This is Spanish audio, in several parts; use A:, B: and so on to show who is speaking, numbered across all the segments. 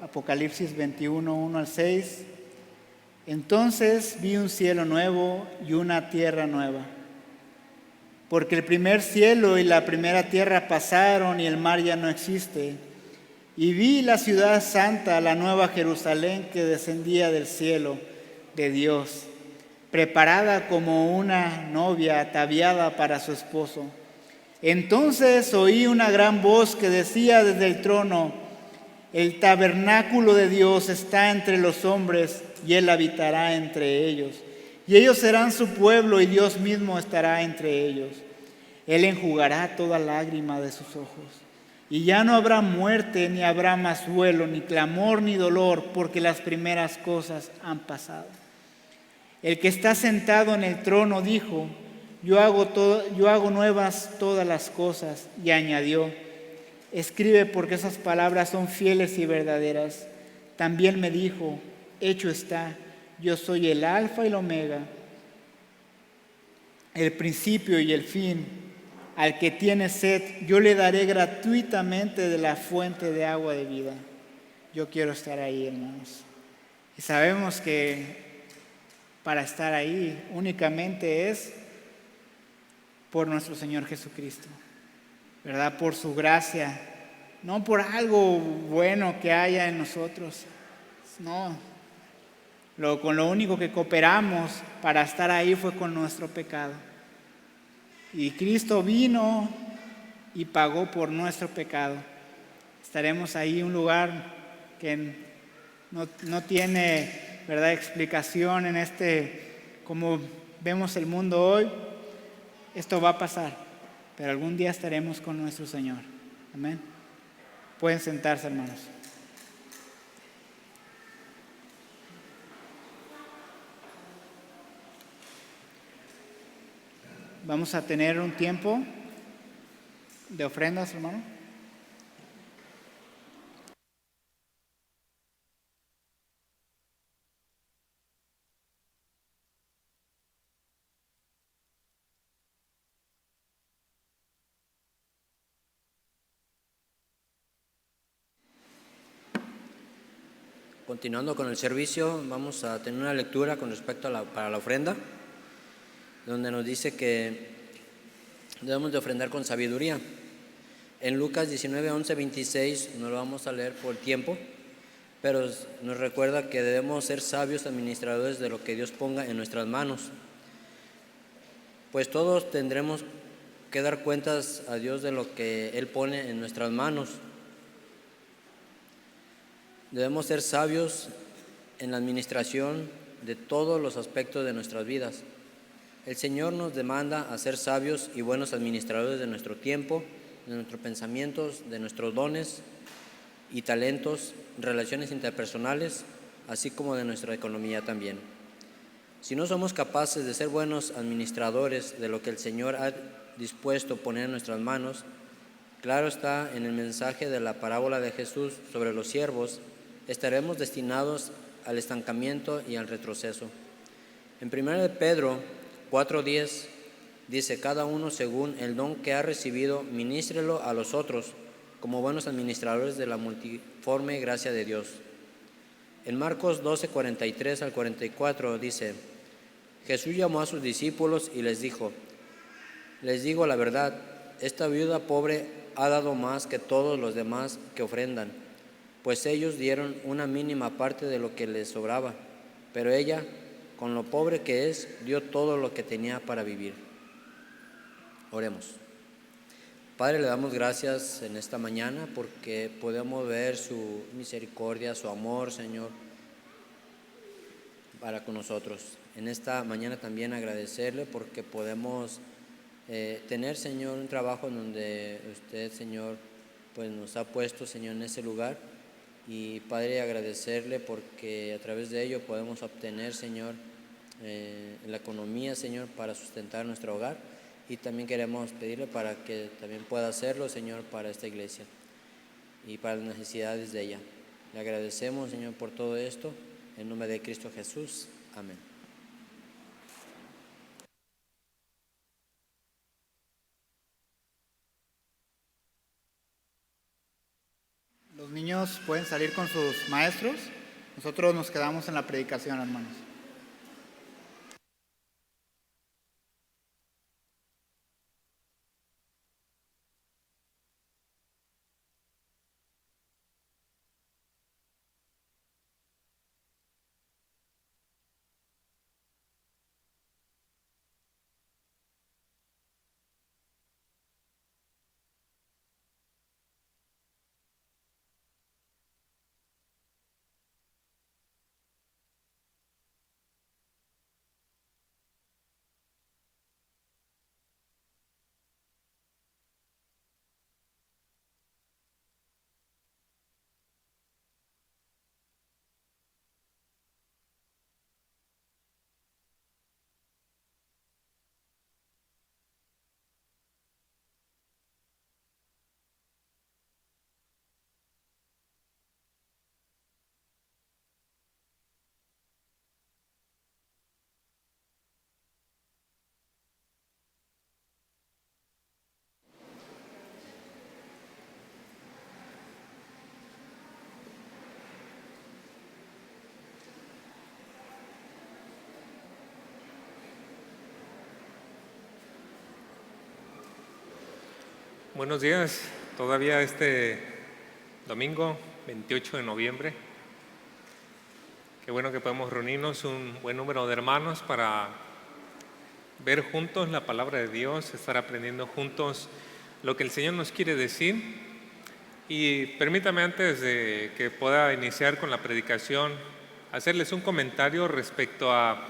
A: Apocalipsis 21, 1 al 6. Entonces vi un cielo nuevo y una tierra nueva, porque el primer cielo y la primera tierra pasaron y el mar ya no existe. Y vi la ciudad santa, la nueva Jerusalén, que descendía del cielo de Dios, preparada como una novia ataviada para su esposo. Entonces oí una gran voz que decía desde el trono: el tabernáculo de Dios está entre los hombres y Él habitará entre ellos. Y ellos serán su pueblo y Dios mismo estará entre ellos. Él enjugará toda lágrima de sus ojos. Y ya no habrá muerte, ni habrá más duelo, ni clamor, ni dolor, porque las primeras cosas han pasado. El que está sentado en el trono dijo: yo hago nuevas todas las cosas. Y añadió: escribe, porque esas palabras son fieles y verdaderas. También me dijo: hecho está, yo soy el Alfa y el Omega, el principio y el fin. Al que tiene sed, yo le daré gratuitamente de la fuente de agua de vida. Yo quiero estar ahí, hermanos. Y sabemos que para estar ahí únicamente es por nuestro Señor Jesucristo, ¿verdad? Por su gracia, no por algo bueno que haya en nosotros. No, con lo único que cooperamos para estar ahí fue con nuestro pecado. Y Cristo vino y pagó por nuestro pecado. Estaremos ahí en un lugar que no tiene, ¿verdad?, explicación en como vemos el mundo hoy. Esto va a pasar, pero algún día estaremos con nuestro Señor. Amén. Pueden sentarse, hermanos. Vamos a tener un tiempo de ofrendas, hermano.
B: Continuando con el servicio, vamos a tener una lectura con respecto para la ofrenda, donde nos dice que debemos de ofrendar con sabiduría. En Lucas 19, 11, 26, no lo vamos a leer por tiempo, pero nos recuerda que debemos ser sabios administradores de lo que Dios ponga en nuestras manos. Pues todos tendremos que dar cuentas a Dios de lo que Él pone en nuestras manos. Debemos ser sabios en la administración de todos los aspectos de nuestras vidas. El Señor nos demanda a ser sabios y buenos administradores de nuestro tiempo, de nuestros pensamientos, de nuestros dones y talentos, relaciones interpersonales, así como de nuestra economía también. Si no somos capaces de ser buenos administradores de lo que el Señor ha dispuesto poner en nuestras manos, claro está, en el mensaje de la parábola de Jesús sobre los siervos, estaremos destinados al estancamiento y al retroceso. En 1 Pedro 4:10 dice: cada uno según el don que ha recibido, ministrelo a los otros, como buenos administradores de la multiforme gracia de Dios. En Marcos 12:43 al 44 dice: Jesús llamó a sus discípulos y les dijo: les digo la verdad, esta viuda pobre ha dado más que todos los demás que ofrendan, pues ellos dieron una mínima parte de lo que les sobraba, pero ella, con lo pobre que es, dio todo lo que tenía para vivir. Oremos. Padre, le damos gracias en esta mañana porque podemos ver su misericordia, su amor, Señor, para con nosotros. En esta mañana también agradecerle porque podemos tener, Señor, un trabajo en donde usted, Señor, pues nos ha puesto, Señor, en ese lugar. Y Padre, agradecerle porque a través de ello podemos obtener, Señor, la economía, Señor, para sustentar nuestro hogar. Y también queremos pedirle para que también pueda hacerlo, Señor, para esta iglesia y para las necesidades de ella. Le agradecemos, Señor, por todo esto, en nombre de Cristo Jesús. Amén.
A: niños pueden salir con sus maestros. Nosotros nos quedamos en la predicación, hermanos.
C: Buenos días, todavía este domingo 28 de noviembre. Qué bueno que podemos reunirnos un buen número de hermanos para ver juntos la palabra de Dios, estar aprendiendo juntos lo que el Señor nos quiere decir. Y permítame, antes de que pueda iniciar con la predicación, hacerles un comentario respecto a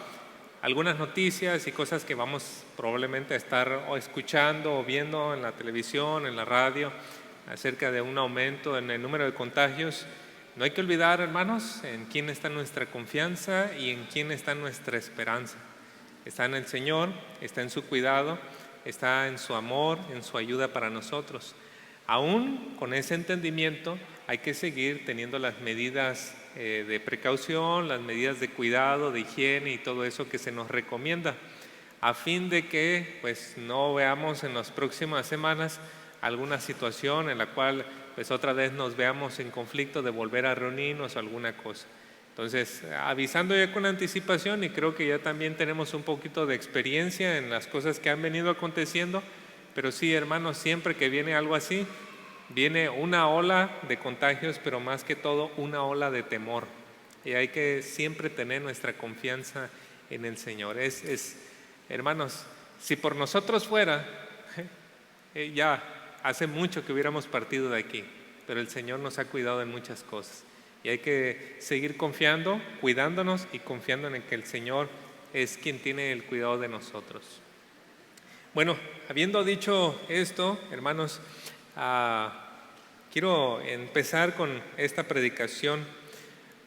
C: algunas noticias y cosas que vamos probablemente a estar escuchando o viendo en la televisión, en la radio, acerca de un aumento en el número de contagios. No hay que olvidar, hermanos, en quién está nuestra confianza y en quién está nuestra esperanza. Está en el Señor, está en su cuidado, está en su amor, en su ayuda para nosotros. Aún con ese entendimiento hay que seguir teniendo las medidas de precaución, las medidas de cuidado, de higiene y todo eso que se nos recomienda, a fin de que pues no veamos en las próximas semanas alguna situación en la cual pues otra vez nos veamos en conflicto de volver a reunirnos o alguna cosa. Entonces, avisando ya con anticipación, y creo que ya también tenemos un poquito de experiencia en las cosas que han venido aconteciendo, pero sí, hermanos, siempre que viene algo así, viene una ola de contagios, pero más que todo una ola de temor. Y hay que siempre tener nuestra confianza en el Señor. Hermanos, si por nosotros fuera, ya hace mucho que hubiéramos partido de aquí, pero el Señor nos ha cuidado en muchas cosas. Y hay que seguir confiando, cuidándonos y confiando en que el Señor es quien tiene el cuidado de nosotros. Bueno, habiendo dicho esto, hermanos, quiero empezar con esta predicación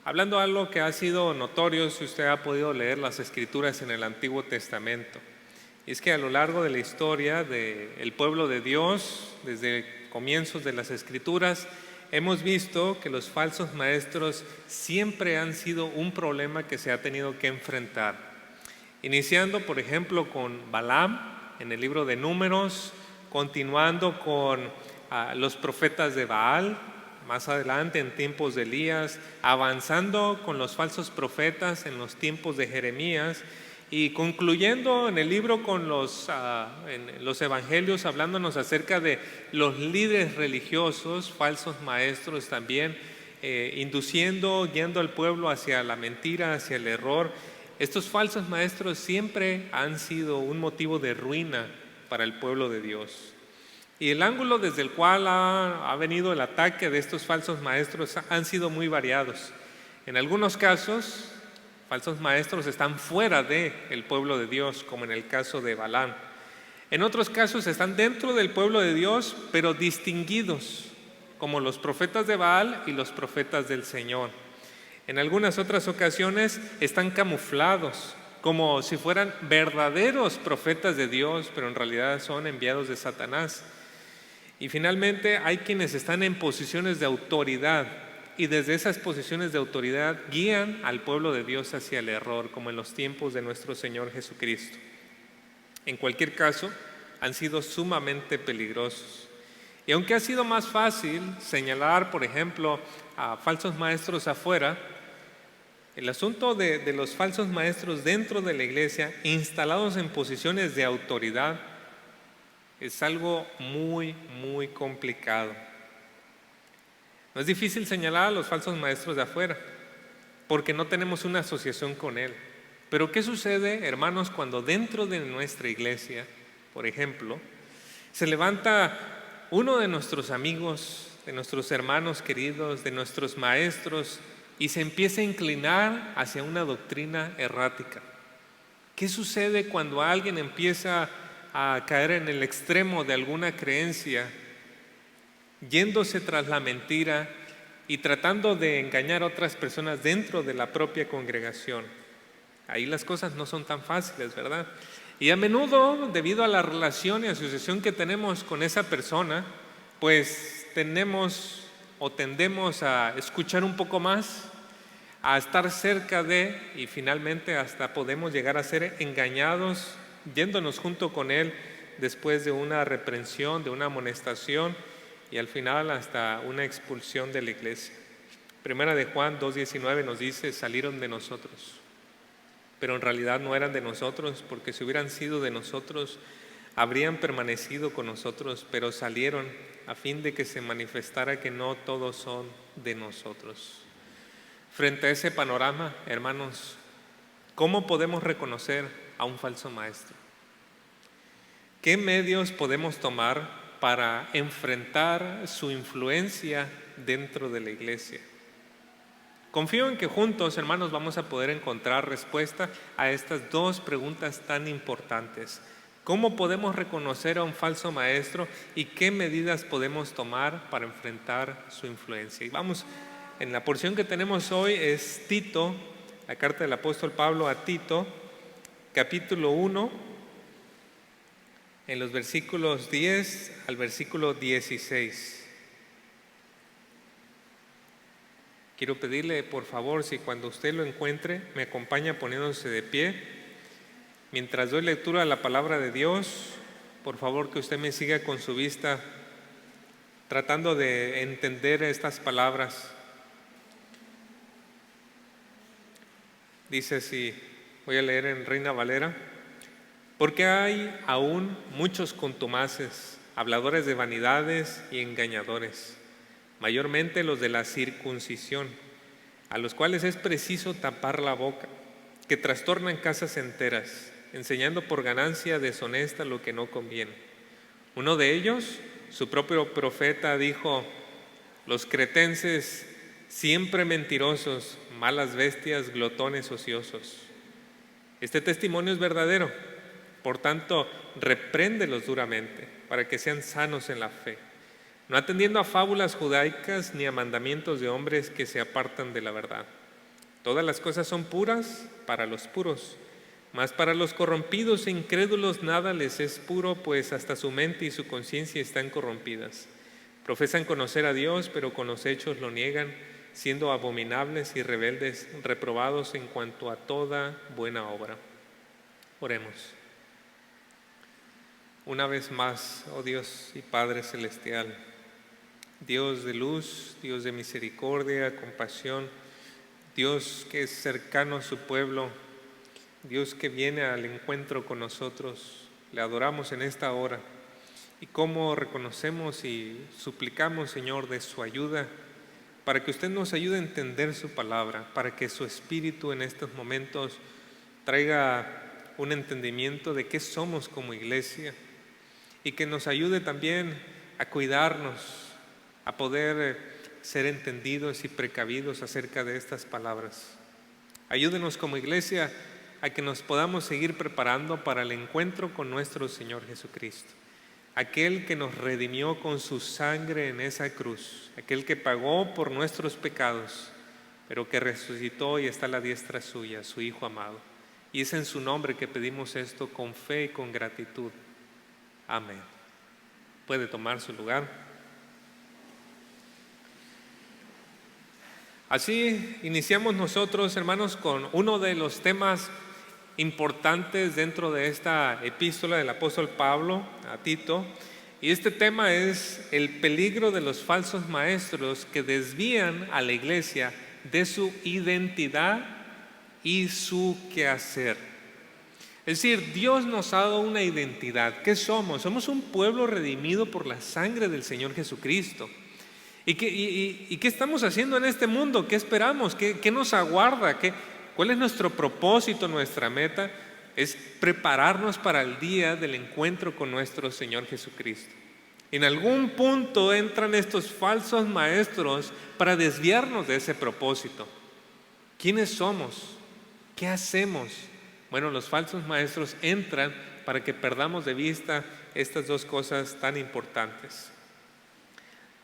C: hablando de algo que ha sido notorio si usted ha podido leer las Escrituras en el Antiguo Testamento. Y es que a lo largo de la historia del pueblo de Dios, desde comienzos de las Escrituras, hemos visto que los falsos maestros siempre han sido un problema que se ha tenido que enfrentar. Iniciando, por ejemplo, con Balaam en el libro de Números, continuando con los profetas de Baal, más adelante en tiempos de Elías, avanzando con los falsos profetas en los tiempos de Jeremías y concluyendo en el libro con en los evangelios, hablándonos acerca de los líderes religiosos, falsos maestros también, induciendo, guiando al pueblo hacia la mentira, hacia el error. Estos falsos maestros siempre han sido un motivo de ruina para el pueblo de Dios. Y el ángulo desde el cual ha venido el ataque de estos falsos maestros han sido muy variados. En algunos casos, falsos maestros están fuera del pueblo de Dios, como en el caso de Balaam. En otros casos están dentro del pueblo de Dios, pero distinguidos, como los profetas de Baal y los profetas del Señor. En algunas otras ocasiones están camuflados, como si fueran verdaderos profetas de Dios, pero en realidad son enviados de Satanás. Y finalmente hay quienes están en posiciones de autoridad y desde esas posiciones de autoridad guían al pueblo de Dios hacia el error, como en los tiempos de nuestro Señor Jesucristo. En cualquier caso, han sido sumamente peligrosos. Y aunque ha sido más fácil señalar, por ejemplo, a falsos maestros afuera, el asunto de los falsos maestros dentro de la iglesia, instalados en posiciones de autoridad, es algo muy, muy complicado. No es difícil señalar a los falsos maestros de afuera, porque no tenemos una asociación con él. Pero ¿qué sucede, hermanos, cuando dentro de nuestra iglesia, por ejemplo, se levanta uno de nuestros amigos, de nuestros hermanos queridos, de nuestros maestros, y se empieza a inclinar hacia una doctrina errática? ¿Qué sucede cuando alguien empieza a caer en el extremo de alguna creencia, yéndose tras la mentira y tratando de engañar a otras personas dentro de la propia congregación? Ahí las cosas no son tan fáciles, ¿verdad? Y a menudo, debido a la relación y asociación que tenemos con esa persona, pues tendemos a escuchar un poco más, a estar cerca de, y finalmente hasta podemos llegar a ser engañados yéndonos junto con él después de una reprensión, de una amonestación y al final hasta una expulsión de la iglesia. Primera de Juan 2:19 nos dice: salieron de nosotros, pero en realidad no eran de nosotros, porque si hubieran sido de nosotros habrían permanecido con nosotros, pero salieron a fin de que se manifestara que no todos son de nosotros. Frente a ese panorama, hermanos, ¿cómo podemos reconocer a un falso maestro? ¿Qué medios podemos tomar para enfrentar su influencia dentro de la iglesia? Confío en que juntos, hermanos, vamos a poder encontrar respuesta a estas dos preguntas tan importantes. ¿Cómo podemos reconocer a un falso maestro y qué medidas podemos tomar para enfrentar su influencia? Y vamos, en la porción que tenemos hoy es Tito, la carta del apóstol Pablo a Tito, capítulo 1, en los versículos 10 al versículo 16. Quiero pedirle, por favor, si cuando usted lo encuentre, me acompaña poniéndose de pie. Mientras doy lectura a la palabra de Dios, por favor que usted me siga con su vista, tratando de entender estas palabras. Dice así, voy a leer en Reina Valera: porque hay aún muchos contumaces, habladores de vanidades y engañadores, mayormente los de la circuncisión, a los cuales es preciso tapar la boca, que trastornan casas enteras, enseñando por ganancia deshonesta lo que no conviene. Uno de ellos, su propio profeta, dijo: los cretenses, siempre mentirosos, malas bestias, glotones ociosos. Este testimonio es verdadero, por tanto, repréndelos duramente, para que sean sanos en la fe, no atendiendo a fábulas judaicas ni a mandamientos de hombres que se apartan de la verdad. Todas las cosas son puras para los puros, mas para los corrompidos e incrédulos nada les es puro, pues hasta su mente y su conciencia están corrompidas. Profesan conocer a Dios, pero con los hechos lo niegan, siendo abominables y rebeldes, reprobados en cuanto a toda buena obra. Oremos. Una vez más, oh Dios y Padre Celestial, Dios de luz, Dios de misericordia, compasión, Dios que es cercano a su pueblo, Dios que viene al encuentro con nosotros, le adoramos en esta hora. Y cómo reconocemos y suplicamos, Señor, de su ayuda, para que usted nos ayude a entender su palabra, para que su Espíritu en estos momentos traiga un entendimiento de qué somos como iglesia y que nos ayude también a cuidarnos, a poder ser entendidos y precavidos acerca de estas palabras. Ayúdenos como iglesia a que nos podamos seguir preparando para el encuentro con nuestro Señor Jesucristo, aquel que nos redimió con su sangre en esa cruz, aquel que pagó por nuestros pecados, pero que resucitó y está a la diestra suya, su Hijo amado. Y es en su nombre que pedimos esto con fe y con gratitud. Amén. Puede tomar su lugar. Así iniciamos nosotros, hermanos, con uno de los temas importantes dentro de esta epístola del apóstol Pablo a Tito, Y este tema es el peligro de los falsos maestros que desvían a la iglesia de su identidad y su quehacer. Es decir, Dios nos ha dado una identidad. ¿Qué somos? Somos un pueblo redimido por la sangre del Señor Jesucristo. ¿Y qué estamos haciendo en este mundo? ¿Qué esperamos? ¿Qué nos aguarda? ¿Cuál es nuestro propósito, nuestra meta? Es prepararnos para el día del encuentro con nuestro Señor Jesucristo. En algún punto entran estos falsos maestros para desviarnos de ese propósito. ¿Quiénes somos? ¿Qué hacemos? Bueno, los falsos maestros entran para que perdamos de vista estas dos cosas tan importantes.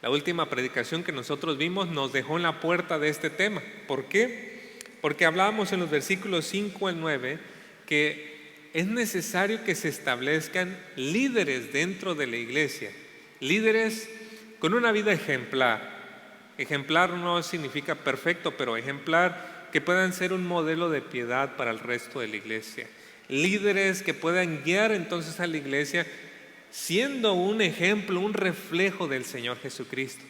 C: La última predicación que nosotros vimos nos dejó en la puerta de este tema. ¿Por qué? Porque hablábamos en los versículos 5 al 9 que es necesario que se establezcan líderes dentro de la iglesia, líderes con una vida ejemplar. Ejemplar no significa perfecto, pero ejemplar que puedan ser un modelo de piedad para el resto de la iglesia. Líderes que puedan guiar entonces a la iglesia siendo un ejemplo, un reflejo del Señor Jesucristo.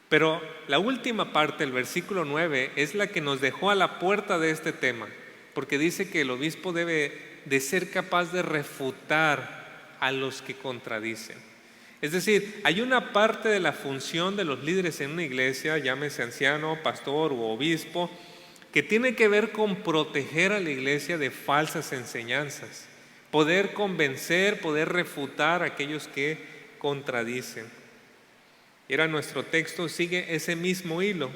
C: Pero la última parte, el versículo 9, es la que nos dejó a la puerta de este tema, porque dice que el obispo debe de ser capaz de refutar a los que contradicen. Es decir, hay una parte de la función de los líderes en una iglesia, llámese anciano, pastor u obispo, que tiene que ver con proteger a la iglesia de falsas enseñanzas, poder convencer, poder refutar a aquellos que contradicen. Y ahora nuestro texto sigue ese mismo hilo,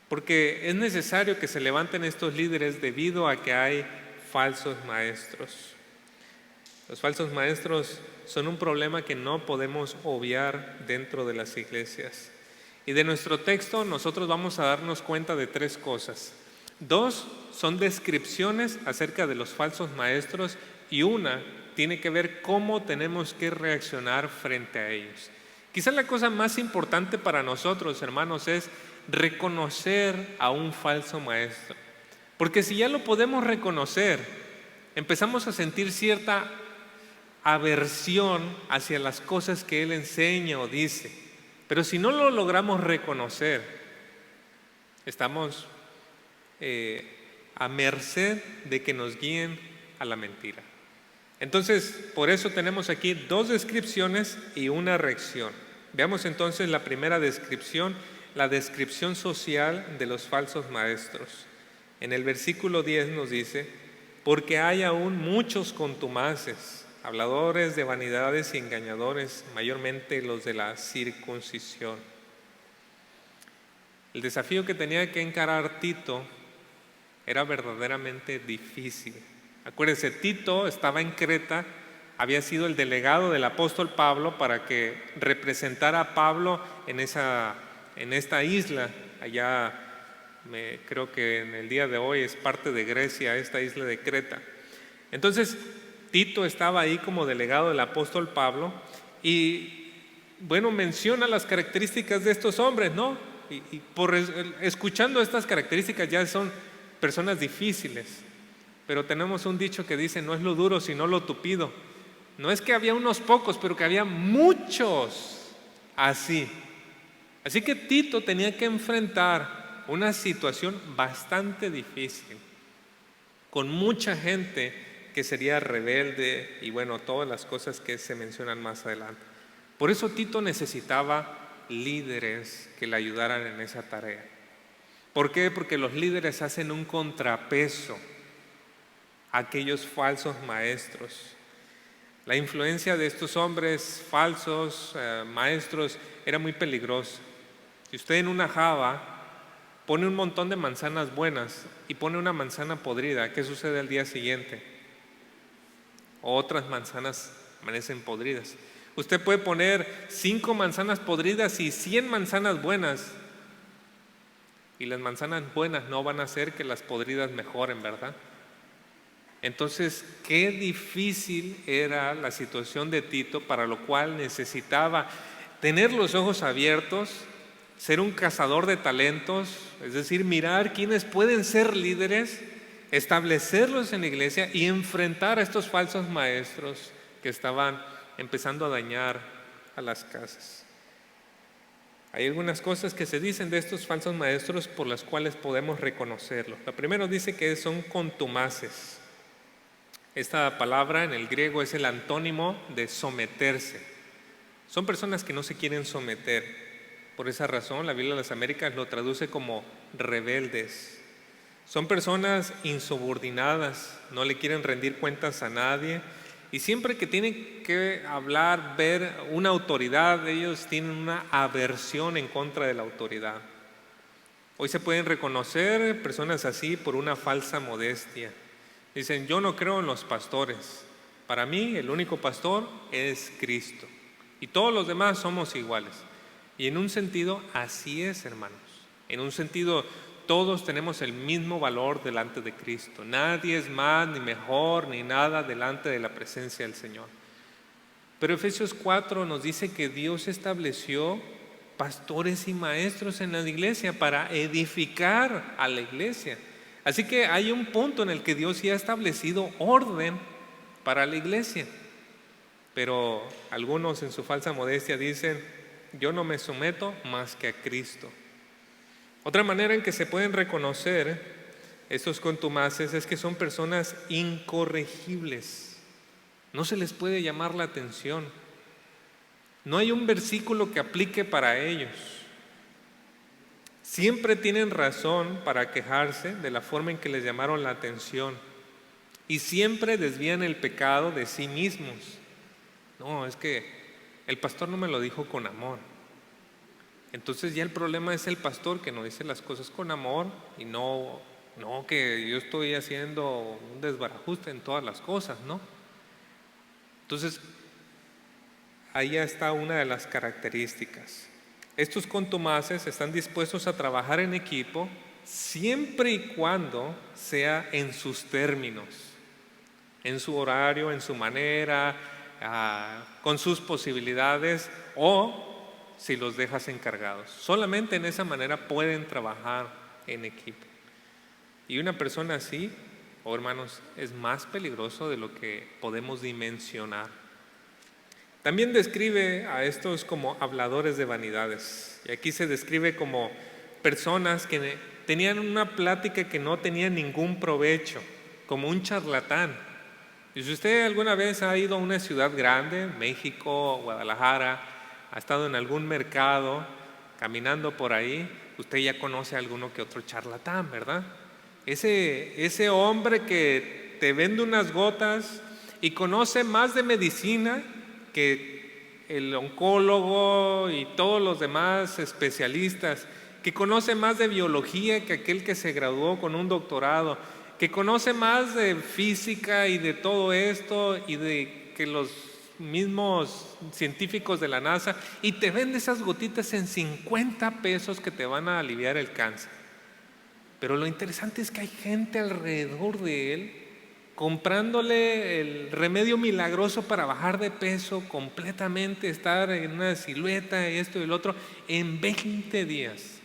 C: porque es necesario que se levanten estos líderes debido a que hay falsos maestros. Los falsos maestros son un problema que no podemos obviar dentro de las iglesias. Y de nuestro texto nosotros vamos a darnos cuenta de tres cosas. Dos son descripciones acerca de los falsos maestros y una tiene que ver cómo tenemos que reaccionar frente a ellos. Quizás la cosa más importante para nosotros, hermanos, es reconocer a un falso maestro. Porque si ya lo podemos reconocer, empezamos a sentir cierta aversión hacia las cosas que él enseña o dice. Pero si no lo logramos reconocer, estamos a merced de que nos guíen a la mentira. Entonces, por eso tenemos aquí dos descripciones y una reacción. Veamos entonces la primera descripción, la descripción social de los falsos maestros. En el versículo 10 nos dice: porque hay aún muchos contumaces, habladores de vanidades y engañadores, mayormente los de la circuncisión. El desafío que tenía que encarar Tito era verdaderamente difícil. Acuérdense, Tito estaba en Creta, había sido el delegado del apóstol Pablo para que representara a Pablo en esta isla. Allá creo que en el día de hoy es parte de Grecia, esta isla de Creta. Entonces Tito estaba ahí como delegado del apóstol Pablo y bueno, menciona las características de estos hombres, ¿no? Y por escuchando estas características ya son personas difíciles. Pero tenemos un dicho que dice: no es lo duro sino lo tupido. No es que había unos pocos, pero que había muchos así. Así que Tito tenía que enfrentar una situación bastante difícil, con mucha gente que sería rebelde y bueno, todas las cosas que se mencionan más adelante. Por eso Tito necesitaba líderes que le ayudaran en esa tarea. ¿Por qué? Porque los líderes hacen un contrapeso a aquellos falsos maestros. La influencia de estos hombres falsos, maestros, era muy peligrosa. Si usted en una java pone un montón de manzanas buenas y pone una manzana podrida, ¿qué sucede al día siguiente? Otras manzanas amanecen podridas. Usted puede poner 5 manzanas podridas y 100 manzanas buenas, y las manzanas buenas no van a hacer que las podridas mejoren, ¿verdad? Entonces, qué difícil era la situación de Tito, para lo cual necesitaba tener los ojos abiertos, ser un cazador de talentos, es decir, mirar quiénes pueden ser líderes, establecerlos en la iglesia y enfrentar a estos falsos maestros que estaban empezando a dañar a las casas. Hay algunas cosas que se dicen de estos falsos maestros por las cuales podemos reconocerlos. Lo primero dice que son contumaces. Esta palabra en el griego es el antónimo de someterse. Son personas que no se quieren someter. Por esa razón, la Biblia de las Américas lo traduce como rebeldes. Son personas insubordinadas, no le quieren rendir cuentas a nadie. Y siempre que tienen que hablar, ver una autoridad, ellos tienen una aversión en contra de la autoridad. Hoy se pueden reconocer personas así por una falsa modestia. Dicen, yo no creo en los pastores. Para mí el único pastor es Cristo. Y todos los demás somos iguales. Y en un sentido así es, hermanos. En un sentido todos tenemos el mismo valor delante de Cristo. Nadie es más ni mejor ni nada delante de la presencia del Señor. Pero Efesios 4 nos dice que Dios estableció pastores y maestros en la iglesia para edificar a la iglesia. Así que hay un punto en el que Dios ya ha establecido orden para la iglesia. Pero algunos en su falsa modestia dicen, yo no me someto más que a Cristo. Otra manera en que se pueden reconocer estos contumaces es que son personas incorregibles. No se les puede llamar la atención. No hay un versículo que aplique para ellos. Siempre tienen razón para quejarse de la forma en que les llamaron la atención. Y siempre desvían el pecado de sí mismos. No, es que el pastor no me lo dijo con amor. Entonces ya el problema es el pastor que no dice las cosas con amor y no que yo estoy haciendo un desbarajuste en todas las cosas, ¿no? Entonces, ahí ya está una de las características. Estos contumaces están dispuestos a trabajar en equipo siempre y cuando sea en sus términos, en su horario, en su manera, con sus posibilidades o si los dejas encargados. Solamente en esa manera pueden trabajar en equipo. Y una persona así, hermanos, es más peligroso de lo que podemos dimensionar. También describe a estos como habladores de vanidades. Y aquí se describe como personas que tenían una plática que no tenía ningún provecho, como un charlatán. Y si usted alguna vez ha ido a una ciudad grande, México, Guadalajara, ha estado en algún mercado, caminando por ahí, usted ya conoce a alguno que otro charlatán, ¿verdad? Ese hombre que te vende unas gotas y conoce más de medicina que el oncólogo y todos los demás especialistas, que conoce más de biología que aquel que se graduó con un doctorado, que conoce más de física y de todo esto y de que los mismos científicos de la NASA, y te vende esas gotitas en 50 pesos que te van a aliviar el cáncer. Pero lo interesante es que hay gente alrededor de él comprándole el remedio milagroso para bajar de peso completamente, estar en una silueta, esto y el otro, en 20 días.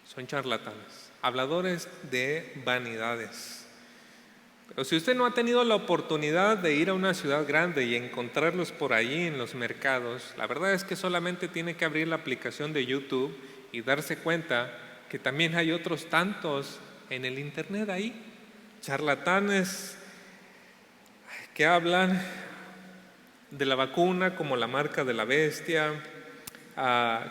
C: Son charlatanes, habladores de vanidades. Pero si usted no ha tenido la oportunidad de ir a una ciudad grande y encontrarlos por ahí en los mercados, la verdad es que solamente tiene que abrir la aplicación de YouTube y darse cuenta que también hay otros tantos en el internet ahí, charlatanes que hablan de la vacuna como la marca de la bestia,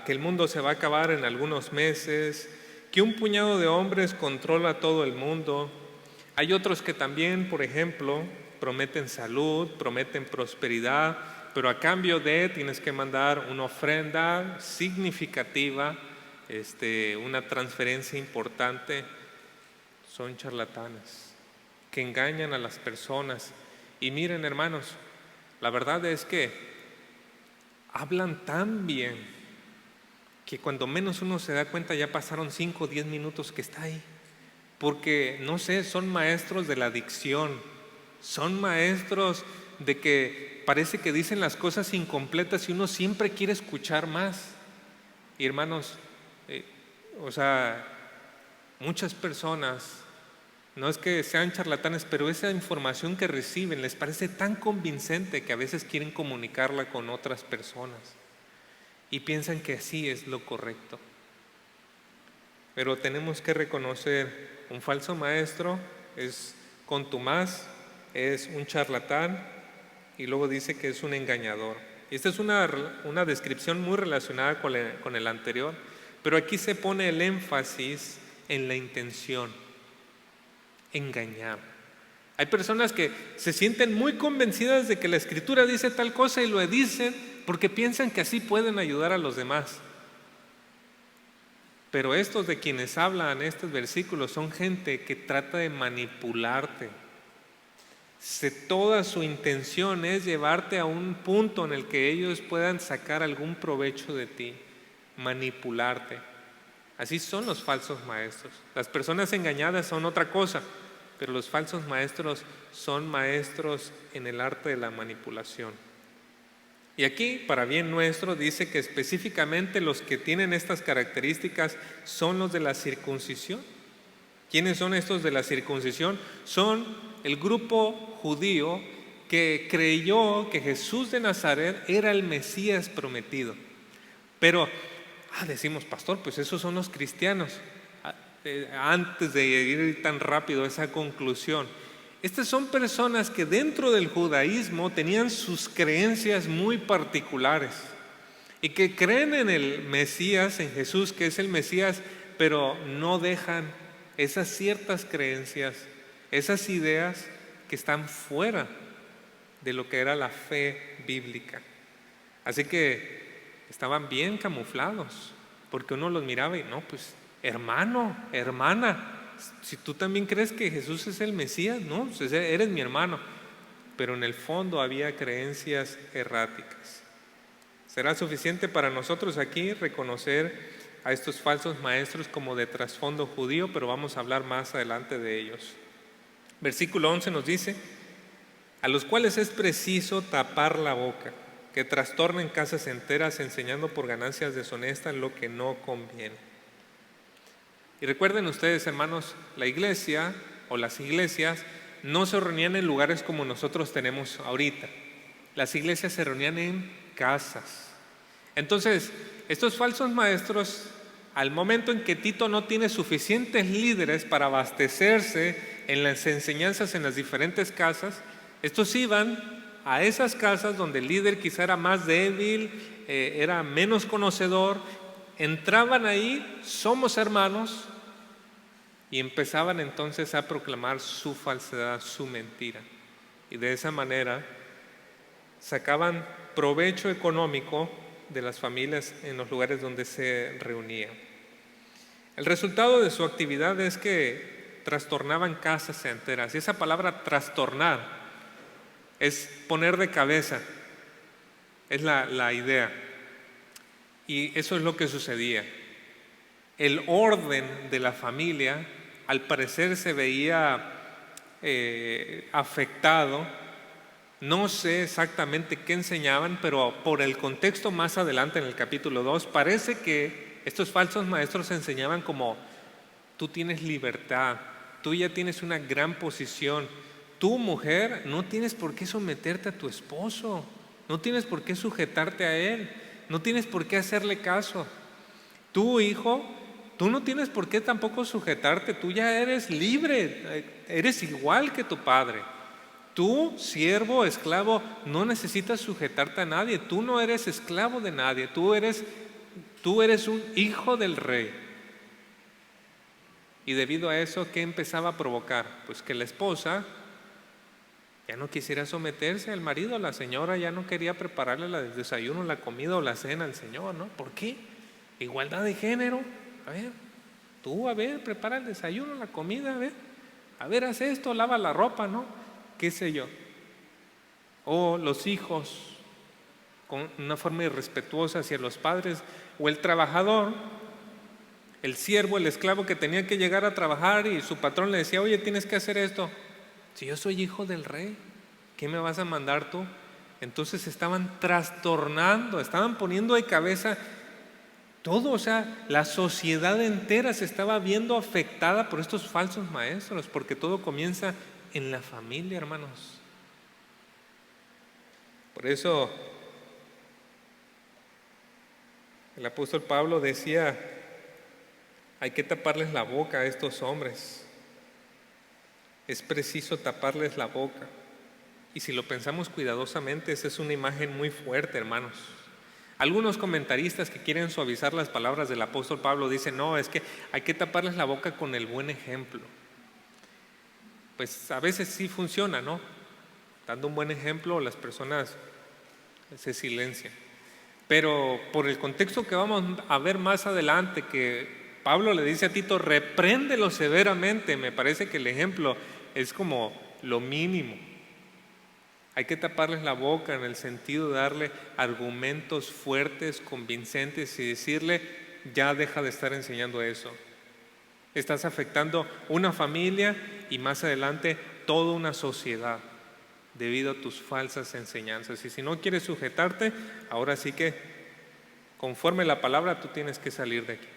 C: que el mundo se va a acabar en algunos meses, que un puñado de hombres controla todo el mundo. Hay otros que también, por ejemplo, prometen salud, prometen prosperidad, pero a cambio de tienes que mandar una ofrenda significativa, una transferencia importante. Son charlatanes que engañan a las personas. Y miren, hermanos, la verdad es que hablan tan bien que cuando menos uno se da cuenta ya pasaron 5 o 10 minutos que está ahí. Porque, no sé, son maestros de la dicción, son maestros de que parece que dicen las cosas incompletas y uno siempre quiere escuchar más. Y hermanos, muchas personas No es que sean charlatanes, pero esa información que reciben les parece tan convincente que a veces quieren comunicarla con otras personas y piensan que así es lo correcto. Pero tenemos que reconocer, un falso maestro es contumaz, es un charlatán y luego dice que es un engañador. Esta es una descripción muy relacionada con el anterior, pero aquí se pone el énfasis en la intención, engañar. Hay personas que se sienten muy convencidas de que la Escritura dice tal cosa y lo dicen porque piensan que así pueden ayudar a los demás. Pero estos de quienes hablan estos versículos son gente que trata de manipularte. Toda su intención es llevarte a un punto en el que ellos puedan sacar algún provecho de ti, manipularte. Así son los falsos maestros. Las personas engañadas son otra cosa, pero los falsos maestros son maestros en el arte de la manipulación. Y aquí, para bien nuestro, dice que específicamente los que tienen estas características son los de la circuncisión. ¿Quiénes son estos de la circuncisión? Son el grupo judío que creyó que Jesús de Nazaret era el Mesías prometido. Pero, decimos, pastor, pues esos son los cristianos. Antes de ir tan rápido a esa conclusión, estas son personas que dentro del judaísmo tenían sus creencias muy particulares y que creen en el Mesías, en Jesús, que es el Mesías, pero no dejan esas ciertas creencias, esas ideas que están fuera de lo que era la fe bíblica. Así que estaban bien camuflados, porque uno los miraba y no, pues hermano, hermana, si tú también crees que Jesús es el Mesías, no, pues eres mi hermano. Pero en el fondo había creencias erráticas. ¿Será suficiente para nosotros aquí reconocer a estos falsos maestros como de trasfondo judío? Pero vamos a hablar más adelante de ellos. Versículo 11 nos dice: a los cuales es preciso tapar la boca, que trastornen casas enteras enseñando por ganancias deshonestas lo que no conviene. Y recuerden ustedes, hermanos, la iglesia o las iglesias no se reunían en lugares como nosotros tenemos ahorita. Las iglesias se reunían en casas. Entonces, estos falsos maestros, al momento en que Tito no tiene suficientes líderes para abastecerse en las enseñanzas en las diferentes casas, estos iban a esas casas donde el líder quizá era más débil, era menos conocedor, entraban ahí, somos hermanos, y empezaban entonces a proclamar su falsedad, su mentira. Y de esa manera sacaban provecho económico de las familias en los lugares donde se reunían. El resultado de su actividad es que trastornaban casas enteras. Y esa palabra trastornar es poner de cabeza, es la idea. Y eso es lo que sucedía. El orden de la familia al parecer se veía afectado. No sé exactamente qué enseñaban, pero por el contexto más adelante en el capítulo 2 parece que estos falsos maestros enseñaban como: tú tienes libertad, tú ya tienes una gran posición, tú, mujer, no tienes por qué someterte a tu esposo, no tienes por qué sujetarte a él, no tienes por qué hacerle caso. Tú, hijo, tú no tienes por qué tampoco sujetarte, tú ya eres libre, eres igual que tu padre. Tú, siervo, esclavo, no necesitas sujetarte a nadie, tú no eres esclavo de nadie, tú eres un hijo del rey. Y debido a eso, ¿qué empezaba a provocar? Pues que la esposa ya no quisiera someterse al marido, la señora ya no quería prepararle el desayuno, la comida o la cena al Señor, ¿no? ¿Por qué? Igualdad de género. A ver, prepara el desayuno, la comida, a ver, haz esto, lava la ropa, ¿no? Qué sé yo. O los hijos con una forma irrespetuosa hacia los padres, o el trabajador, el siervo, el esclavo que tenía que llegar a trabajar y su patrón le decía: oye, tienes que hacer esto. Si yo soy hijo del rey, ¿qué me vas a mandar tú? Entonces estaban trastornando, estaban poniendo de cabeza Todo, o sea, la sociedad entera se estaba viendo afectada por estos falsos maestros, porque todo comienza en la familia, hermanos. Por eso el apóstol Pablo decía, hay que taparles la boca a estos hombres. Es preciso taparles la boca. Y si lo pensamos cuidadosamente, esa es una imagen muy fuerte, hermanos. Algunos comentaristas que quieren suavizar las palabras del apóstol Pablo dicen, no, es que hay que taparles la boca con el buen ejemplo. Pues a veces sí funciona, ¿no? Dando un buen ejemplo, las personas se silencian. Pero por el contexto que vamos a ver más adelante, que Pablo le dice a Tito, repréndelo severamente, me parece que el ejemplo es como lo mínimo. Hay que taparles la boca en el sentido de darle argumentos fuertes, convincentes y decirle, ya deja de estar enseñando eso. Estás afectando una familia y más adelante toda una sociedad debido a tus falsas enseñanzas. Y si no quieres sujetarte, ahora sí que conforme la palabra tú tienes que salir de aquí.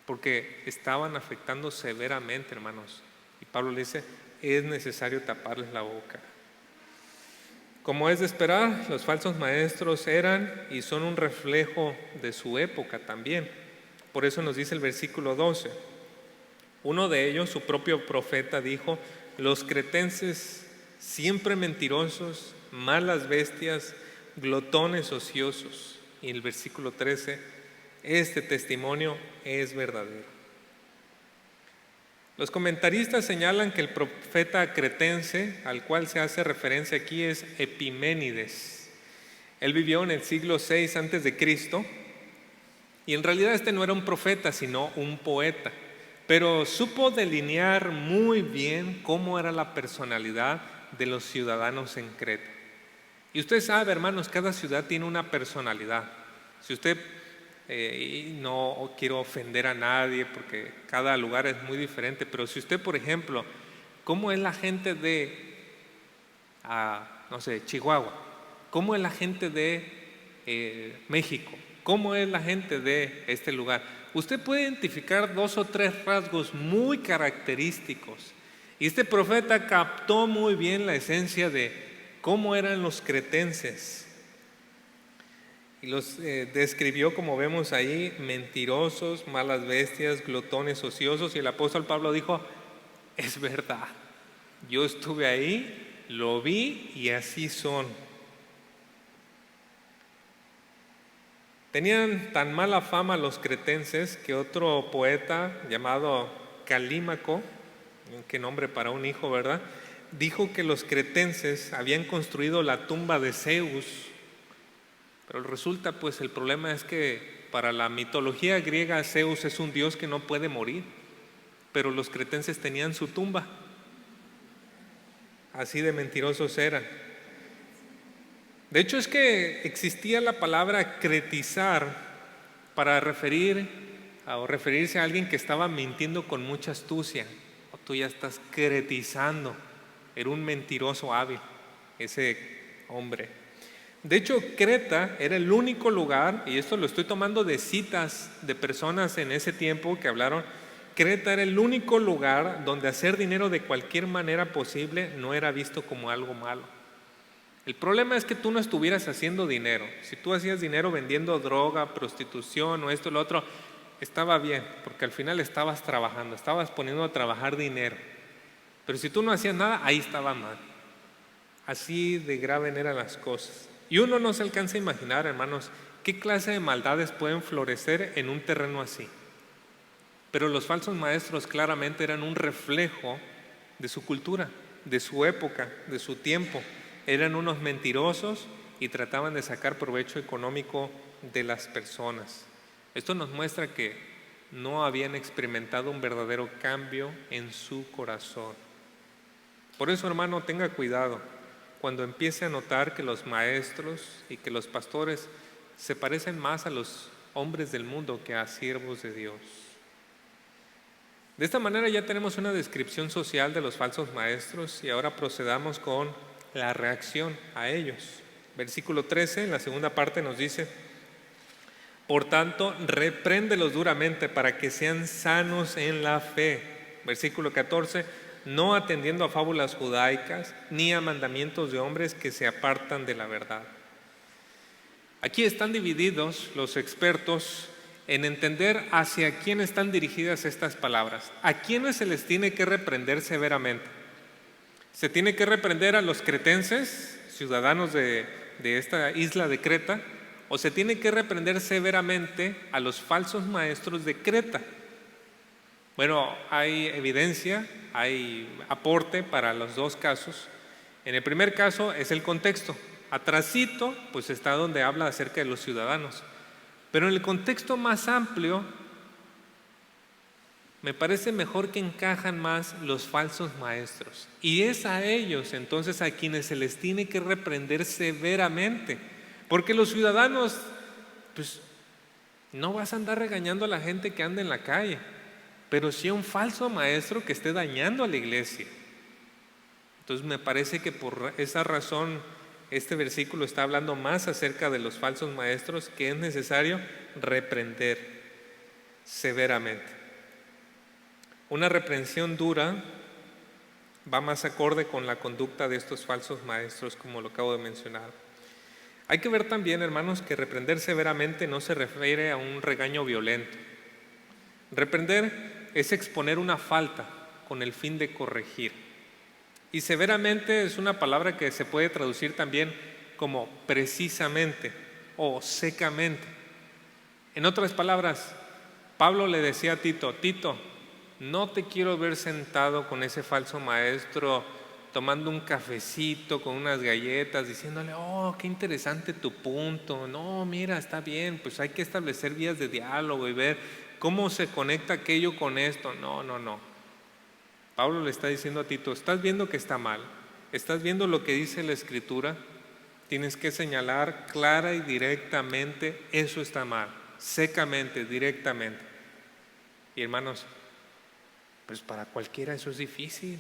C: Porque estaban afectando severamente, hermanos. Y Pablo le dice, es necesario taparles la boca. Como es de esperar, los falsos maestros eran y son un reflejo de su época también. Por eso nos dice el versículo 12. Uno de ellos, su propio profeta, dijo, los cretenses siempre mentirosos, malas bestias, glotones ociosos. Y el versículo 13, este testimonio es verdadero. Los comentaristas señalan que el profeta cretense al cual se hace referencia aquí es Epiménides. Él vivió en el siglo VI a.C. y en realidad este no era un profeta sino un poeta, pero supo delinear muy bien cómo era la personalidad de los ciudadanos en Creta. Y usted sabe, hermanos, cada ciudad tiene una personalidad. Si usted y no quiero ofender a nadie porque cada lugar es muy diferente, pero si usted, por ejemplo, ¿cómo es la gente de, no sé, Chihuahua? ¿Cómo es la gente de México? ¿Cómo es la gente de este lugar? Usted puede identificar 2 o 3 rasgos muy característicos. Y este profeta captó muy bien la esencia de cómo eran los cretenses. Y los describió, como vemos ahí, mentirosos, malas bestias, glotones ociosos. Y el apóstol Pablo dijo, es verdad, yo estuve ahí, lo vi y así son. Tenían tan mala fama los cretenses que otro poeta llamado Calímaco, qué nombre para un hijo, ¿verdad?, dijo que los cretenses habían construido la tumba de Zeus. Pero resulta, pues el problema es que para la mitología griega Zeus es un dios que no puede morir, pero los cretenses tenían su tumba. Así de mentirosos eran. De hecho es que existía la palabra cretizar para referirse a alguien que estaba mintiendo con mucha astucia. O tú ya estás cretizando. Era un mentiroso hábil ese hombre. De hecho, Creta era el único lugar, y esto lo estoy tomando de citas de personas en ese tiempo que hablaron, Creta era el único lugar donde hacer dinero de cualquier manera posible no era visto como algo malo. El problema es que tú no estuvieras haciendo dinero. Si tú hacías dinero vendiendo droga, prostitución o esto o lo otro, estaba bien, porque al final estabas trabajando, estabas poniendo a trabajar dinero. Pero si tú no hacías nada, ahí estaba mal. Así de grave eran las cosas. Y uno no se alcanza a imaginar, hermanos, qué clase de maldades pueden florecer en un terreno así. Pero los falsos maestros claramente eran un reflejo de su cultura, de su época, de su tiempo. Eran unos mentirosos y trataban de sacar provecho económico de las personas. Esto nos muestra que no habían experimentado un verdadero cambio en su corazón. Por eso, hermano, tenga cuidado cuando empiece a notar que los maestros y que los pastores se parecen más a los hombres del mundo que a siervos de Dios. De esta manera ya tenemos una descripción social de los falsos maestros y ahora procedamos con la reacción a ellos. Versículo 13, en la segunda parte nos dice: Por tanto, repréndelos duramente para que sean sanos en la fe. Versículo 14, no atendiendo a fábulas judaicas ni a mandamientos de hombres que se apartan de la verdad. Aquí están divididos los expertos en entender hacia quién están dirigidas estas palabras. ¿A quiénes se les tiene que reprender severamente? ¿Se tiene que reprender a los cretenses, ciudadanos de esta isla de Creta? ¿O se tiene que reprender severamente a los falsos maestros de Creta? Bueno, hay evidencia, hay aporte para los dos casos. En el primer caso es el contexto. Atrasito, pues está donde habla acerca de los ciudadanos. Pero en el contexto más amplio, me parece mejor que encajan más los falsos maestros. Y es a ellos entonces a quienes se les tiene que reprender severamente. Porque los ciudadanos, pues no vas a andar regañando a la gente que anda en la calle, pero sí a un falso maestro que esté dañando a la iglesia. Entonces me parece que por esa razón este versículo está hablando más acerca de los falsos maestros, que es necesario reprender severamente. Una reprensión dura va más acorde con la conducta de estos falsos maestros, como lo acabo de mencionar. Hay que ver también, hermanos, que reprender severamente no se refiere a un regaño violento. Reprender es exponer una falta con el fin de corregir. Y severamente es una palabra que se puede traducir también como precisamente o secamente. En otras palabras, Pablo le decía a Tito, Tito, no te quiero ver sentado con ese falso maestro tomando un cafecito con unas galletas, diciéndole, oh, qué interesante tu punto, no, mira, está bien, pues hay que establecer vías de diálogo y ver cómo se conecta aquello con esto. No. Pablo le está diciendo a Tito, estás viendo que está mal, estás viendo lo que dice la Escritura, tienes que señalar clara y directamente, eso está mal, secamente, directamente. Y hermanos, pues para cualquiera eso es difícil.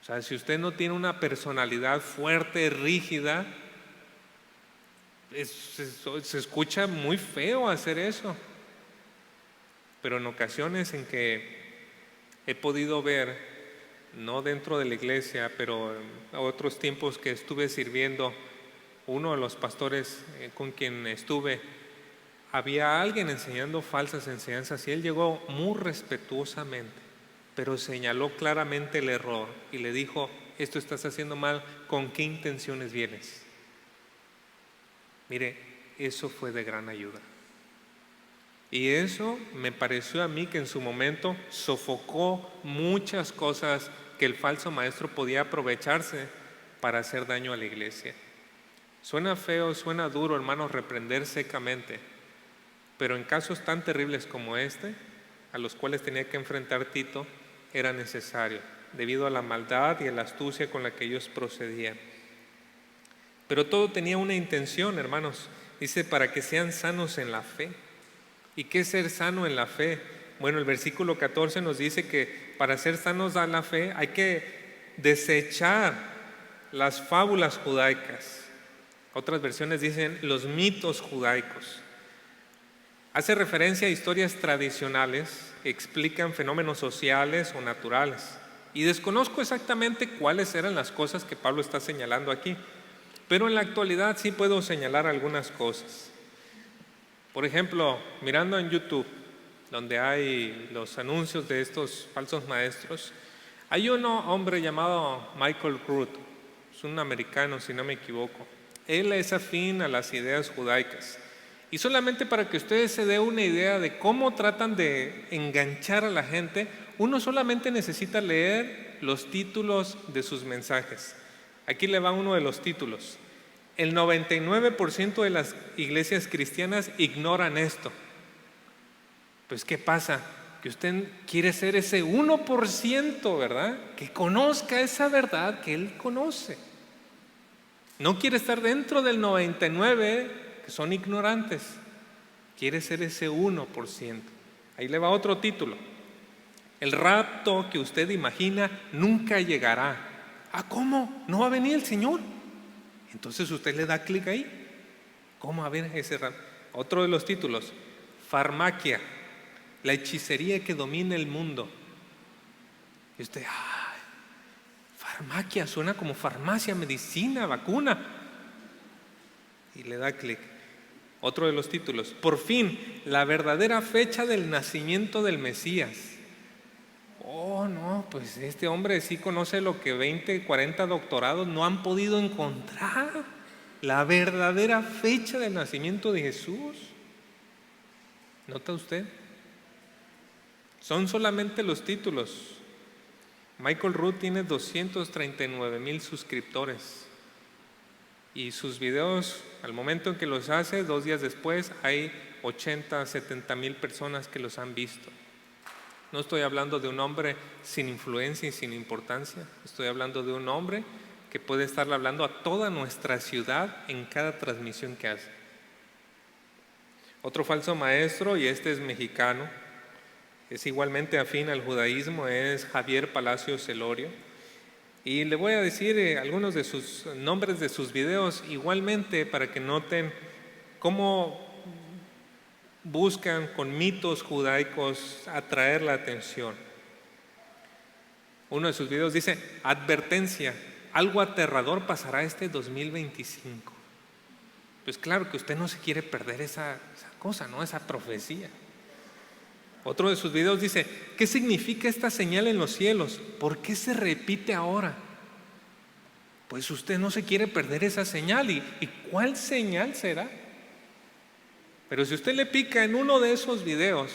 C: O sea, si usted no tiene una personalidad fuerte, rígida, se escucha muy feo hacer eso. Pero en ocasiones en que he podido ver, no dentro de la iglesia, pero en otros tiempos que estuve sirviendo, uno de los pastores con quien estuve, había alguien enseñando falsas enseñanzas y él llegó muy respetuosamente, pero señaló claramente el error y le dijo, esto estás haciendo mal, ¿con qué intenciones vienes? Mire, eso fue de gran ayuda. Y eso me pareció a mí que en su momento sofocó muchas cosas que el falso maestro podía aprovecharse para hacer daño a la iglesia. Suena feo, suena duro, hermanos, reprender secamente, pero en casos tan terribles como este, a los cuales tenía que enfrentar Tito, era necesario, debido a la maldad y a la astucia con la que ellos procedían. Pero todo tenía una intención, hermanos. Dice, para que sean sanos en la fe. ¿Y qué es ser sano en la fe? Bueno, el versículo 14 nos dice que para ser sanos en la fe hay que desechar las fábulas judaicas. Otras versiones dicen los mitos judaicos. Hace referencia a historias tradicionales que explican fenómenos sociales o naturales. Y desconozco exactamente cuáles eran las cosas que Pablo está señalando aquí, pero en la actualidad sí puedo señalar algunas cosas. Por ejemplo, mirando en YouTube, donde hay los anuncios de estos falsos maestros, hay un hombre llamado Michael Root, es un americano si no me equivoco. Él es afín a las ideas judaicas. Y solamente para que ustedes se den una idea de cómo tratan de enganchar a la gente, uno solamente necesita leer los títulos de sus mensajes. Aquí le va uno de los títulos. El 99% de las iglesias cristianas ignoran esto. Pues ¿qué pasa? Que usted quiere ser ese 1%, ¿verdad? Que conozca esa verdad que él conoce. No quiere estar dentro del 99% que son ignorantes. Quiere ser ese 1%. Ahí le va otro título. El rapto que usted imagina nunca llegará. ¿Ah, cómo? ¿No va a venir el Señor? Entonces usted le da clic ahí. ¿Cómo? A ver ese rapto. Otro de los títulos, farmaquia, la hechicería que domina el mundo. Y usted, farmaquia, suena como farmacia, medicina, vacuna. Y le da clic. Otro de los títulos, por fin, la verdadera fecha del nacimiento del Mesías. Oh, no, pues este hombre sí conoce lo que 20, 40 doctorados no han podido encontrar. La verdadera fecha del nacimiento de Jesús. ¿Nota usted? Son solamente los títulos. Michael Root tiene 239,000 suscriptores. Y sus videos, al momento en que los hace, 2 días después, hay 80, 70,000 personas que los han visto. No estoy hablando de un hombre sin influencia y sin importancia. Estoy hablando de un hombre que puede estarle hablando a toda nuestra ciudad en cada transmisión que hace. Otro falso maestro, y este es mexicano, es igualmente afín al judaísmo, es Javier Palacios Elorio. Y le voy a decir algunos de sus nombres de sus videos igualmente para que noten cómo buscan con mitos judaicos atraer la atención. Uno de sus videos dice: advertencia, algo aterrador pasará este 2025. Pues claro que usted no se quiere perder esa cosa, ¿no? Esa profecía. Otro de sus videos dice: ¿qué significa esta señal en los cielos? ¿Por qué se repite ahora? Pues usted no se quiere perder esa señal. ¿Y cuál señal será? Pero si usted le pica en uno de esos videos,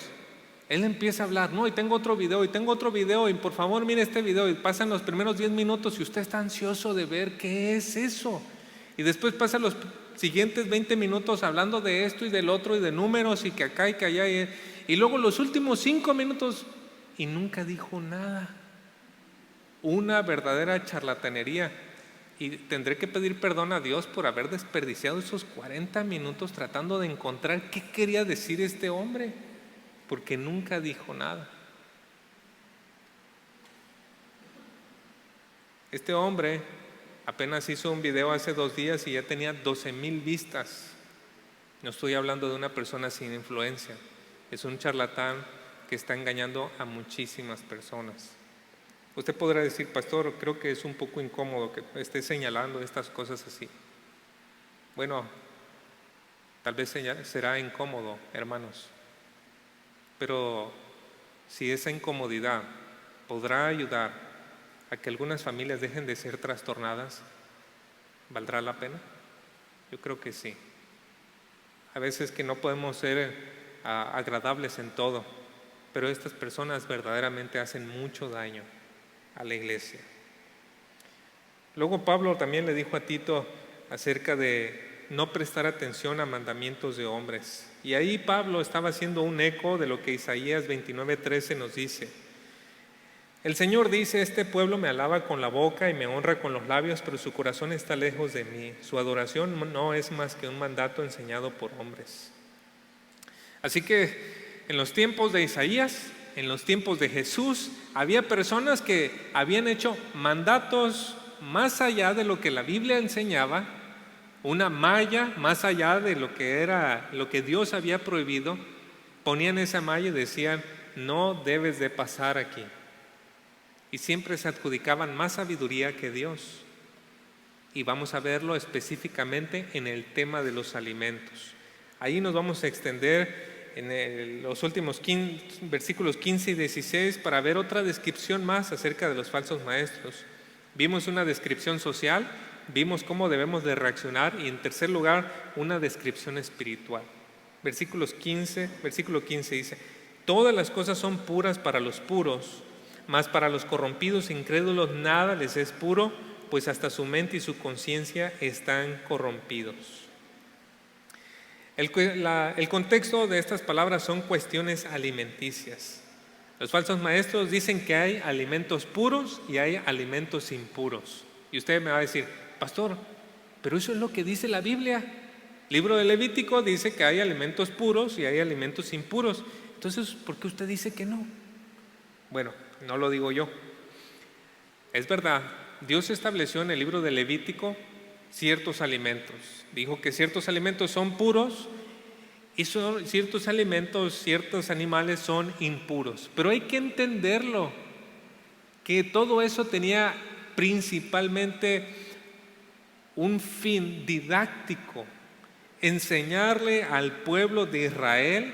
C: él empieza a hablar: no, y tengo otro video, y por favor mire este video, y pasan los primeros 10 minutos y usted está ansioso de ver qué es eso. Y después pasa los siguientes 20 minutos hablando de esto y del otro y de números y que acá y que allá. Y luego los últimos 5 minutos y nunca dijo nada. Una verdadera charlatanería. Y tendré que pedir perdón a Dios por haber desperdiciado esos 40 minutos tratando de encontrar qué quería decir este hombre, porque nunca dijo nada. Este hombre apenas hizo un video hace 2 días y ya tenía 12,000 vistas. No estoy hablando de una persona sin influencia. Es un charlatán que está engañando a muchísimas personas. Usted podrá decir: pastor, creo que es un poco incómodo que esté señalando estas cosas así. Bueno, tal vez será incómodo, hermanos, pero si esa incomodidad podrá ayudar a que algunas familias dejen de ser trastornadas, ¿valdrá la pena? Yo creo que sí. A veces que no podemos ser agradables en todo, pero estas personas verdaderamente hacen mucho daño a la iglesia. Luego Pablo también le dijo a Tito acerca de no prestar atención a mandamientos de hombres. Y ahí Pablo estaba haciendo un eco de lo que Isaías 29:13 nos dice. El Señor dice: este pueblo me alaba con la boca y me honra con los labios, pero su corazón está lejos de mí. Su adoración no es más que un mandato enseñado por hombres. Así que en los tiempos de Isaías, en los tiempos de Jesús, había personas que habían hecho mandatos más allá de lo que la Biblia enseñaba, una malla más allá de lo que era lo que Dios había prohibido. Ponían esa malla y decían: no debes de pasar aquí. Y siempre se adjudicaban más sabiduría que Dios. Y vamos a verlo específicamente en el tema de los alimentos. Ahí nos vamos a extender en los últimos versículos 15 y 16 para ver otra descripción más acerca de los falsos maestros. Vimos una descripción social, vimos cómo debemos de reaccionar, y en tercer lugar una descripción espiritual. Versículo 15 dice: todas las cosas son puras para los puros, mas para los corrompidos e incrédulos nada les es puro, pues hasta su mente y su conciencia están corrompidos. El contexto de estas palabras son cuestiones alimenticias. Los falsos maestros dicen que hay alimentos puros y hay alimentos impuros. Y usted me va a decir: pastor, pero eso es lo que dice la Biblia. Libro de Levítico dice que hay alimentos puros y hay alimentos impuros. Entonces, ¿por qué usted dice que no? Bueno, no lo digo yo. Es verdad, Dios estableció en el libro de Levítico ciertos alimentos. Dijo que ciertos alimentos son puros Y ciertos alimentos, ciertos animales son impuros. Pero hay que entenderlo, que todo eso tenía principalmente un fin didáctico: enseñarle al pueblo de Israel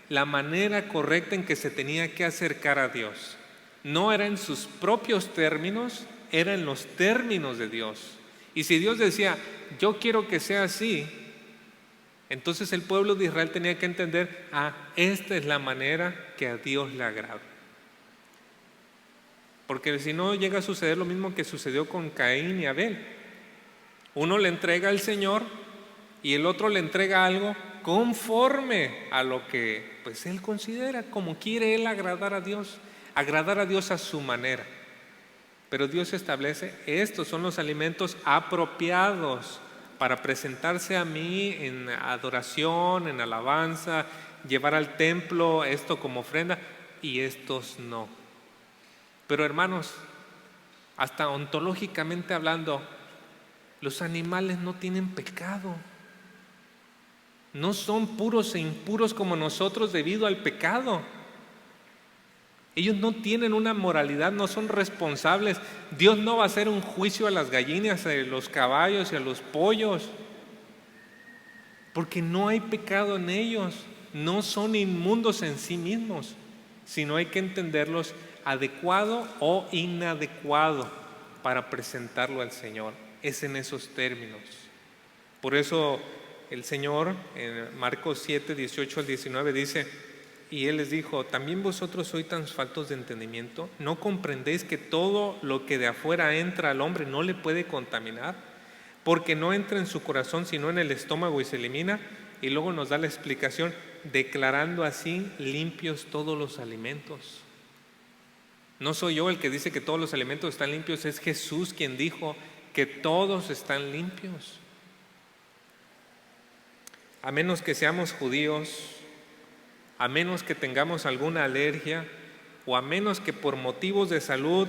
C: la manera correcta en que se tenía que acercar a Dios. No era en sus propios términos, era en los términos de Dios. Y si Dios decía, yo quiero que sea así, entonces el pueblo de Israel tenía que entender, esta es la manera que a Dios le agrada. Porque si no, llega a suceder lo mismo que sucedió con Caín y Abel. Uno le entrega al Señor y el otro le entrega algo conforme a lo que pues él considera, como quiere él agradar a Dios a su manera. Pero Dios establece, estos son los alimentos apropiados para presentarse a mí en adoración, en alabanza, llevar al templo esto como ofrenda, y estos no. Pero hermanos, hasta ontológicamente hablando, los animales no tienen pecado. No son puros e impuros como nosotros debido al pecado. Ellos no tienen una moralidad, no son responsables. Dios no va a hacer un juicio a las gallinas, a los caballos y a los pollos, porque no hay pecado en ellos. No son inmundos en sí mismos, sino hay que entenderlos adecuado o inadecuado para presentarlo al Señor. Es en esos términos. Por eso el Señor en Marcos 7, 18 al 19 dice: y Él les dijo, ¿también vosotros sois tan faltos de entendimiento? ¿No comprendéis que todo lo que de afuera entra al hombre no le puede contaminar? Porque no entra en su corazón sino en el estómago y se elimina. Y luego nos da la explicación, declarando así limpios todos los alimentos. No soy yo el que dice que todos los alimentos están limpios, es Jesús quien dijo que todos están limpios. A menos que seamos judíos, a menos que tengamos alguna alergia, o a menos que por motivos de salud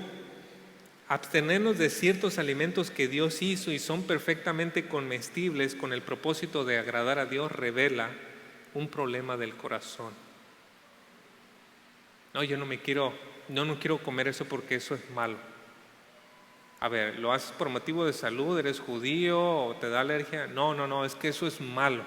C: abstenernos de ciertos alimentos que Dios hizo y son perfectamente comestibles con el propósito de agradar a Dios, revela un problema del corazón. No, yo no quiero comer eso porque eso es malo. A ver, ¿lo haces por motivo de salud? ¿Eres judío o te da alergia? No, es que eso es malo.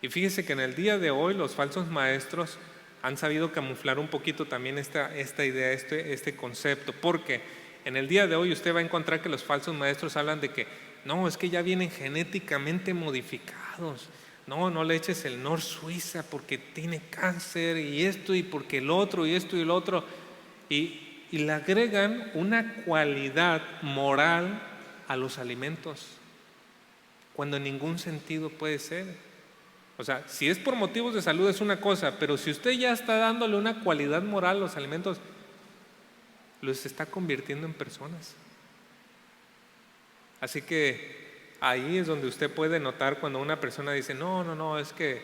C: Y fíjese que en el día de hoy los falsos maestros han sabido camuflar un poquito también esta idea, este concepto, porque en el día de hoy usted va a encontrar que los falsos maestros hablan de que no, es que ya vienen genéticamente modificados, no le eches el Nor Suiza porque tiene cáncer y esto y porque el otro y esto y el otro, y le agregan una cualidad moral a los alimentos, cuando en ningún sentido puede ser. O sea, si es por motivos de salud es una cosa, pero si usted ya está dándole una cualidad moral a los alimentos, los está convirtiendo en personas. Así que ahí es donde usted puede notar cuando una persona dice, no, es que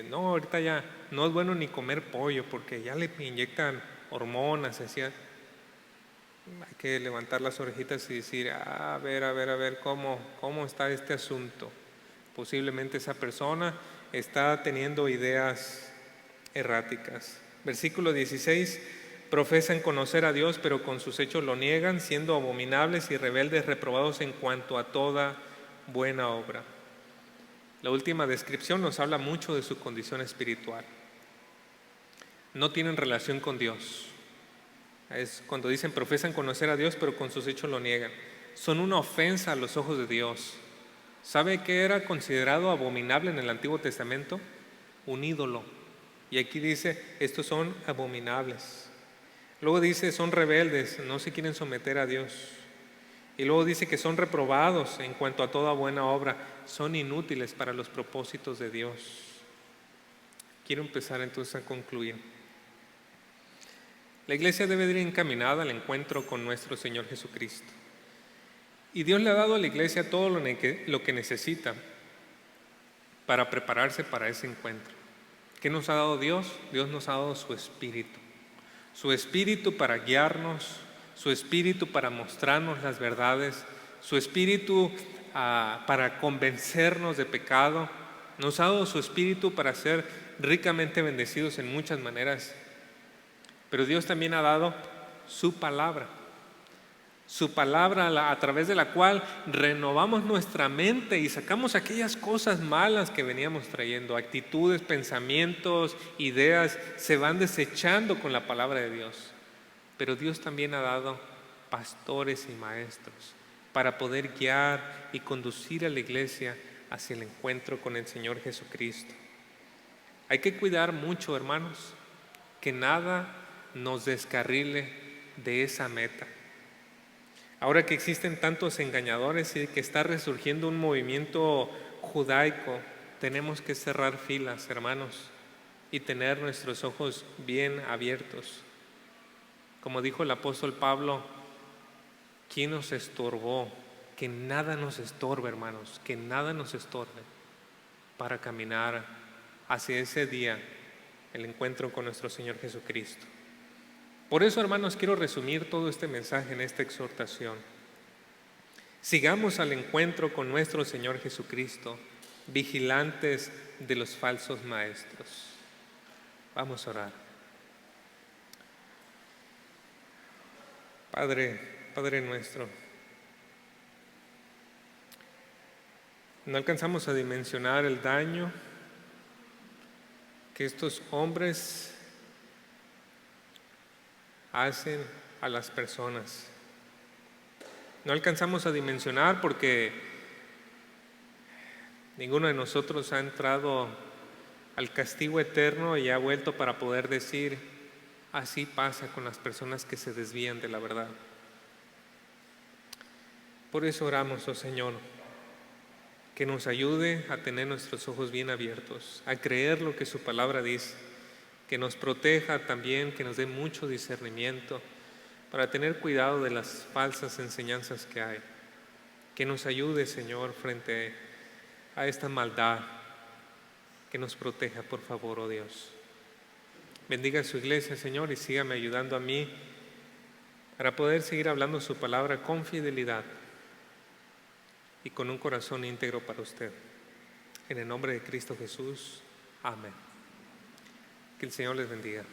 C: no, ahorita ya no es bueno ni comer pollo porque ya le inyectan hormonas, así. Hay que levantar las orejitas y decir, a ver, ¿cómo está este asunto? Posiblemente esa persona está teniendo ideas erráticas. Versículo 16, profesan conocer a Dios, pero con sus hechos lo niegan, siendo abominables y rebeldes, reprobados en cuanto a toda buena obra. La última descripción nos habla mucho de su condición espiritual. No tienen relación con Dios. Es cuando dicen profesan conocer a Dios, pero con sus hechos lo niegan. Son una ofensa a los ojos de Dios. ¿Sabe qué era considerado abominable en el Antiguo Testamento? Un ídolo. Y aquí dice, estos son abominables. Luego dice, son rebeldes, no se quieren someter a Dios. Y luego dice que son reprobados en cuanto a toda buena obra, son inútiles para los propósitos de Dios. Quiero empezar entonces a concluir. La iglesia debe ir encaminada al encuentro con nuestro Señor Jesucristo. Y Dios le ha dado a la iglesia todo lo que necesita para prepararse para ese encuentro. ¿Qué nos ha dado Dios? Dios nos ha dado su Espíritu. Su Espíritu para guiarnos, su Espíritu para mostrarnos las verdades, su Espíritu para convencernos de pecado. Nos ha dado su Espíritu para ser ricamente bendecidos en muchas maneras. Pero Dios también ha dado su palabra a través de la cual renovamos nuestra mente y sacamos aquellas cosas malas que veníamos trayendo, actitudes, pensamientos, ideas, se van desechando con la palabra de Dios. Pero Dios también ha dado pastores y maestros para poder guiar y conducir a la iglesia hacia el encuentro con el Señor Jesucristo. Hay que cuidar mucho, hermanos, que nada nos descarrile de esa meta. Ahora que existen tantos engañadores y que está resurgiendo un movimiento judaico, tenemos que cerrar filas, hermanos, y tener nuestros ojos bien abiertos. Como dijo el apóstol Pablo, ¿quién nos estorbó? Que nada nos estorbe, hermanos, que nada nos estorbe para caminar hacia ese día, el encuentro con nuestro Señor Jesucristo. Por eso, hermanos, quiero resumir todo este mensaje en esta exhortación. Sigamos al encuentro con nuestro Señor Jesucristo, vigilantes de los falsos maestros. Vamos a orar. Padre nuestro, no alcanzamos a dimensionar el daño que estos hombres hacen a las personas. No alcanzamos a dimensionar porque ninguno de nosotros ha entrado al castigo eterno y ha vuelto para poder decir, así pasa con las personas que se desvían de la verdad. Por eso oramos, oh Señor, que nos ayude a tener nuestros ojos bien abiertos, a creer lo que su palabra dice, que nos proteja también, que nos dé mucho discernimiento para tener cuidado de las falsas enseñanzas que hay. Que nos ayude, Señor, frente a esta maldad, que nos proteja, por favor, oh Dios. Bendiga a su iglesia, Señor, y sígame ayudando a mí para poder seguir hablando su palabra con fidelidad y con un corazón íntegro para usted. En el nombre de Cristo Jesús, amén. Que el Señor les bendiga.